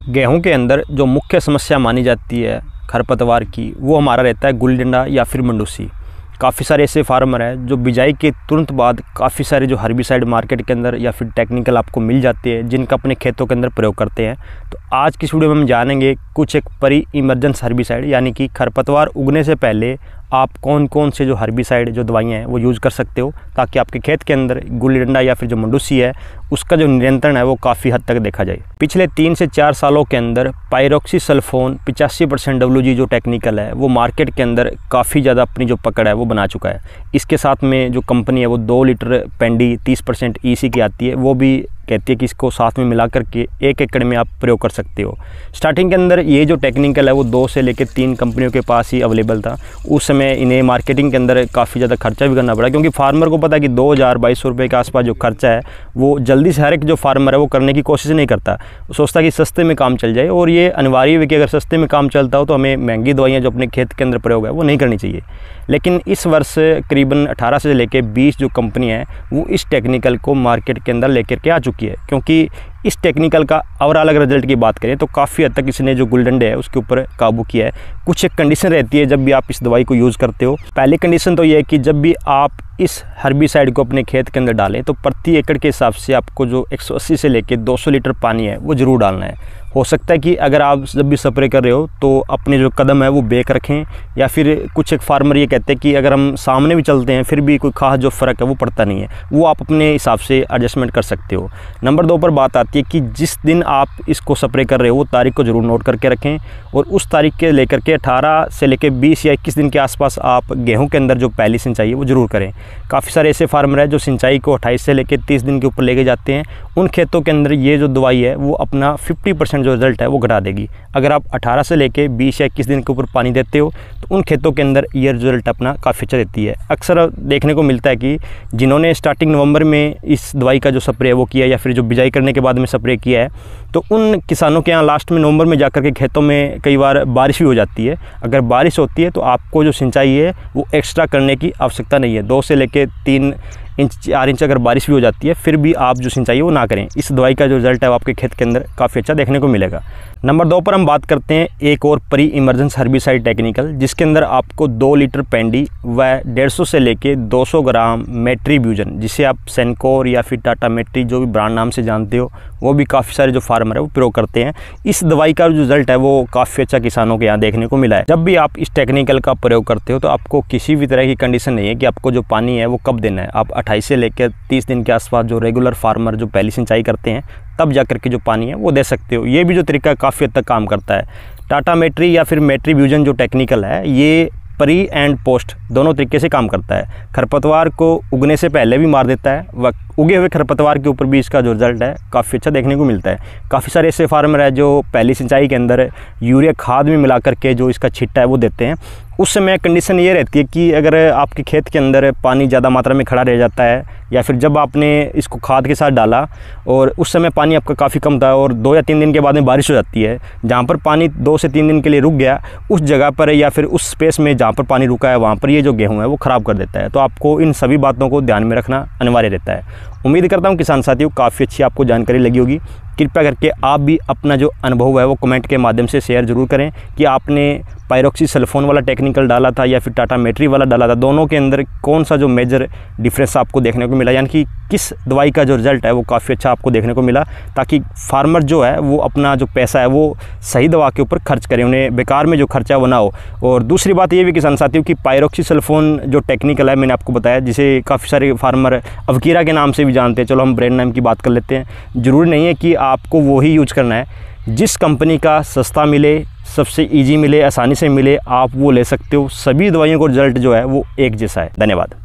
गेहूं के अंदर जो मुख्य समस्या मानी जाती है खरपतवार की, वो हमारा रहता है गुल्ली डंडा या फिर मंडूसी। काफ़ी सारे ऐसे फार्मर हैं जो बिजाई के तुरंत बाद काफ़ी सारे जो हर्बिसाइड मार्केट के अंदर या फिर टेक्निकल आपको मिल जाते हैं, जिनका अपने खेतों के अंदर प्रयोग करते हैं। तो आज की इस वीडियो में हम जानेंगे कुछ एक प्री इमरजेंस हर्बिसाइड, यानी कि खरपतवार उगने से पहले आप कौन कौन से जो हर्बिसाइड जो दवाइयाँ हैं वो यूज़ कर सकते हो, ताकि आपके खेत के अंदर गुल्ली डंडा या फिर जो मंडूसी है उसका जो नियंत्रण है वो काफ़ी हद तक देखा जाए। पिछले 3 से 4 सालों के अंदर पायरोक्सीसल्फोन 85% WG जो टेक्निकल है वो मार्केट के अंदर काफ़ी ज़्यादा अपनी जो पकड़ है वो बना चुका है। इसके साथ में जो कंपनी है वो 2 लीटर पेंडी 30% EC की आती है, वो भी कहती है कि इसको साथ में मिला करके 1 एकड़ में आप प्रयोग कर सकते हो। स्टार्टिंग के अंदर ये जो टेक्निकल है वो 2 से लेकर 3 कंपनियों के पास ही अवेलेबल था। उस समय इन्हें मार्केटिंग के अंदर काफ़ी ज़्यादा खर्चा भी करना पड़ा, क्योंकि फार्मर को पता है कि 2000-2200 रुपये के आसपास जो खर्चा है वो जल्दी से हर एक जो फार्मर है वो करने की कोशिश नहीं करता। वो सोचता कि सस्ते में काम चल जाए, और ये अनिवार्य है कि अगर सस्ते में काम चलता हो तो हमें महंगी दवाइयाँ जो अपने खेत के अंदर प्रयोग है वो नहीं करनी चाहिए। लेकिन इस वर्ष करीबन 18 से लेकर 20 जो कंपनी है वो इस टेक्निकल को मार्केट के अंदर लेकर के आ चुकी है। क्योंकि इस टेक्निकल का और अलग रिजल्ट की बात करें तो काफ़ी हद तक इसने जो गुल्ली डंडे है उसके ऊपर काबू किया है। कुछ एक कंडीशन रहती है जब भी आप इस दवाई को यूज़ करते हो। पहली कंडीशन तो ये है कि जब भी आप इस हर्बिसाइड को अपने खेत के अंदर डालें तो प्रति एकड़ के हिसाब से आपको जो 180 से लेकर 200 लीटर पानी है वो ज़रूर डालना है। हो सकता है कि अगर आप जब भी स्प्रे कर रहे हो तो अपने जो कदम है वो बेक रखें, या फिर कुछ एक फार्मर ये कहते हैं कि अगर हम सामने भी चलते हैं फिर भी कोई खास जो फ़र्क है वो पड़ता नहीं है, वो आप अपने हिसाब से एडजस्टमेंट कर सकते हो। नंबर 2 पर बात आती है कि जिस दिन आप इसको स्प्रे कर रहे हो वो तारीख को ज़रूर नोट करके रखें, और उस तारीख के लेकर के 18 से लेकर 20 या 21 दिन के आसपास आप गेहूँ के अंदर जो पहली सिंचाई है वो ज़रूर करें। काफ़ी सारे ऐसे फार्मर हैं जो सिंचाई को 28 से लेकर 30 दिन के ऊपर लेके जाते हैं। उन खेतों के अंदर ये जो दवाई है वो अपना 50% जो रिजल्ट है वो घटा देगी। अगर आप 18 से लेकर 20 या 21 दिन के ऊपर पानी देते हो तो उन खेतों के अंदर ये रिजल्ट अपना काफ़ी अच्छा देती है। अक्सर देखने को मिलता है कि जिन्होंने स्टार्टिंग नवंबर में इस दवाई का जो स्प्रे है वो किया, या फिर जो बिजाई करने के बाद में स्प्रे किया है, तो उन किसानों के यहाँ लास्ट में नवंबर में जाकर के खेतों में कई बार बारिश भी हो जाती है। अगर बारिश होती है तो आपको जो सिंचाई है वो एक्स्ट्रा करने की आवश्यकता नहीं है। 2 से लेकर 3 इंच 4 इंच अगर बारिश भी हो जाती है फिर भी आप जो सिंचाई है वो ना करें। इस दवाई का जो रिजल्ट है वो आपके खेत के अंदर काफ़ी अच्छा देखने को मिलेगा। नंबर 2 पर हम बात करते हैं एक और प्री इमरजेंस हर्बिसाइड टेक्निकल, जिसके अंदर आपको 2 लीटर पेंडी व 150 से लेके 200 ग्राम मेट्रीब्यूजन, जिसे आप सेनकोर या फिर टाटा मेट्री जो भी ब्रांड नाम से जानते हो, वो भी काफ़ी सारे जो फार्मर है वो प्रयोग करते हैं। इस दवाई का जो रिजल्ट है वो काफ़ी अच्छा किसानों के यहाँ देखने को मिला है। जब भी आप इस टेक्निकल का प्रयोग करते हो तो आपको किसी भी तरह की कंडीशन नहीं है कि आपको जो पानी है वो कब देना है। आप 28 से लेकर 30 दिन के आसपास जो रेगुलर फार्मर जो पहली सिंचाई करते हैं तब जाकर के जो पानी है वो दे सकते हो। ये भी जो तरीका काफ़ी हद तक काम करता है। टाटा मेट्री या फिर मेट्रीब्यूजन जो टेक्निकल है ये प्री एंड पोस्ट दोनों तरीके से काम करता है। खरपतवार को उगने से पहले भी मार देता है व उगे हुए खरपतवार के ऊपर भी इसका जो रिजल्ट है काफ़ी अच्छा देखने को मिलता है। काफ़ी सारे ऐसे फार्मर है जो पहली सिंचाई के अंदर यूरिया खाद में मिला करके जो इसका छिट्टा है वो देते हैं। उस समय कंडीशन ये रहती है कि अगर आपके खेत के अंदर पानी ज़्यादा मात्रा में खड़ा रह जाता है, या फिर जब आपने इसको खाद के साथ डाला और उस समय पानी आपका काफ़ी कम था और 2 या 3 दिन के बाद में बारिश हो जाती है, जहाँ पर पानी 2 से 3 दिन के लिए रुक गया, उस जगह पर या फिर उस स्पेस में जहाँ पर पानी रुका है वहाँ पर ये जो गेहूँ है वो ख़राब कर देता है। तो आपको इन सभी बातों को ध्यान में रखना अनिवार्य रहता है। उम्मीद करता हूँ किसान साथियों काफ़ी अच्छी आपको जानकारी लगी होगी। कृपया करके आप भी अपना जो अनुभव है वो कमेंट के माध्यम से शेयर ज़रूर करें कि आपने पायरोक्सीसल्फोन वाला टेक्निकल डाला था या फिर टाटा मेट्री वाला डाला था, दोनों के अंदर कौन सा जो मेजर डिफरेंस आपको देखने को मिला, यानी कि किस दवाई का जो रिजल्ट है वो काफ़ी अच्छा आपको देखने को मिला, ताकि फार्मर जो है वो अपना जो पैसा है वो सही दवा के ऊपर खर्च करें, उन्हें बेकार में जो खर्चा वो ना हो। और दूसरी बात ये भी किसान साथियों कि पायरोक्सीसल्फोन जो टेक्निकल है मैंने आपको बताया, जिसे काफ़ी सारे फार्मर अवकीरा के नाम से भी जानते हैं। चलो हम ब्रांड नाम की बात कर लेते हैं। ज़रूरी नहीं है कि आपको वो ही यूज करना है। जिस कंपनी का सस्ता मिले, सबसे इजी मिले, आसानी से मिले, आप वो ले सकते हो। सभी दवाइयों का रिजल्ट जो है वो एक जैसा है। धन्यवाद।